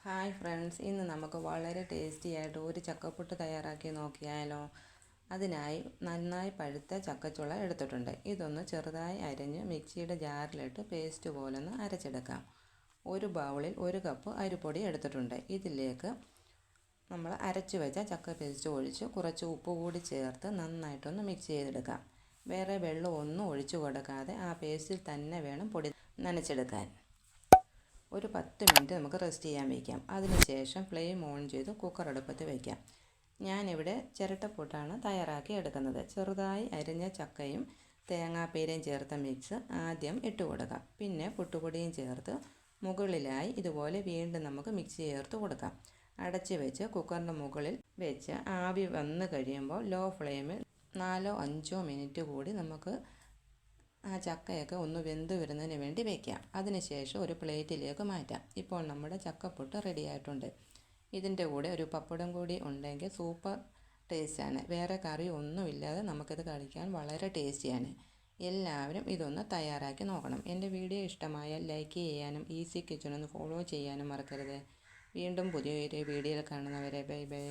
Hi friends, ഇന്ന് നമുക്ക് വളരെ ടേസ്റ്റി ആയിട്ട് ഒരു ചക്കപ്പുട്ട് തയ്യാറാക്കി നോക്കിയാലോ. അതിനായി നന്നായി പഴുത്ത ചക്കച്ചുള എടുത്തിട്ടുണ്ട്. ഇതൊന്ന് ചെറുതായി അരിഞ്ഞ് മിക്സിയുടെ ജാറിലിട്ട് പേസ്റ്റ് പോലൊന്ന് അരച്ചെടുക്കാം. ഒരു ബൗളിൽ 1 കപ്പ് അരിപ്പൊടി എടുത്തിട്ടുണ്ട്. ഇതിലേക്ക് നമ്മൾ അരച്ചു വെച്ച ചക്ക പേസ്റ്റ് ഒഴിച്ച് കുറച്ച് ഉപ്പ് കൂടി ചേർത്ത് നന്നായിട്ടൊന്ന് മിക്സ് ചെയ്തെടുക്കാം. വേറെ വെള്ളമൊന്നും ഒഴിച്ചു കൊടുക്കാതെ ആ പേസ്റ്റിൽ തന്നെ വേണം പൊടി നനച്ചെടുക്കാൻ. ഒരു 10 മിനിറ്റ് നമുക്ക് റെസ്റ്റ് ചെയ്യാൻ വയ്ക്കാം. അതിനുശേഷം ഫ്ലെയിം ഓൺ ചെയ്ത് കുക്കർ അടുപ്പത്ത് വയ്ക്കാം. ഞാനിവിടെ ചിരട്ടപ്പുട്ടാണ് തയ്യാറാക്കി എടുക്കുന്നത്. ചെറുതായി അരിഞ്ഞ ചക്കയും തേങ്ങാപ്പീരയും ചേർത്ത മിക്സ് ആദ്യം ഇട്ട് കൊടുക്കാം. പിന്നെ പുട്ടുപൊടിയും ചേർത്ത് മുകളിലായി ഇതുപോലെ വീണ്ടും നമുക്ക് മിക്സ് ചേർത്ത് കൊടുക്കാം. അടച്ച് വെച്ച് കുക്കറിൻ്റെ മുകളിൽ വെച്ച് ആവി വന്ന് കഴിയുമ്പോൾ ലോ ഫ്ലെയിമിൽ 4-5 മിനിറ്റ് കൂടി നമുക്ക് ആ ചക്കയൊക്കെ ഒന്ന് വെന്ത് വരുന്നതിന് വേണ്ടി വയ്ക്കാം. അതിനുശേഷം ഒരു പ്ലേറ്റിലേക്ക് മാറ്റാം. ഇപ്പോൾ നമ്മുടെ ചക്കപ്പുട്ട് റെഡി ആയിട്ടുണ്ട്. ഇതിൻ്റെ കൂടെ ഒരു പപ്പടം കൂടി ഉണ്ടെങ്കിൽ സൂപ്പർ ടേസ്റ്റാണ്. വേറെ കറി ഒന്നുമില്ലാതെ നമുക്കിത് കഴിക്കാൻ വളരെ ടേസ്റ്റിയാണ്. എല്ലാവരും ഇതൊന്ന് തയ്യാറാക്കി നോക്കണം. എൻ്റെ വീഡിയോ ഇഷ്ടമായാൽ ലൈക്ക് ചെയ്യാനും ഈസി കിച്ചൺ ഒന്ന് ഫോളോ ചെയ്യാനും മറക്കരുത്. വീണ്ടും പുതിയൊരു വീഡിയോയിൽ കാണുന്നവരെ ബൈ ബൈ.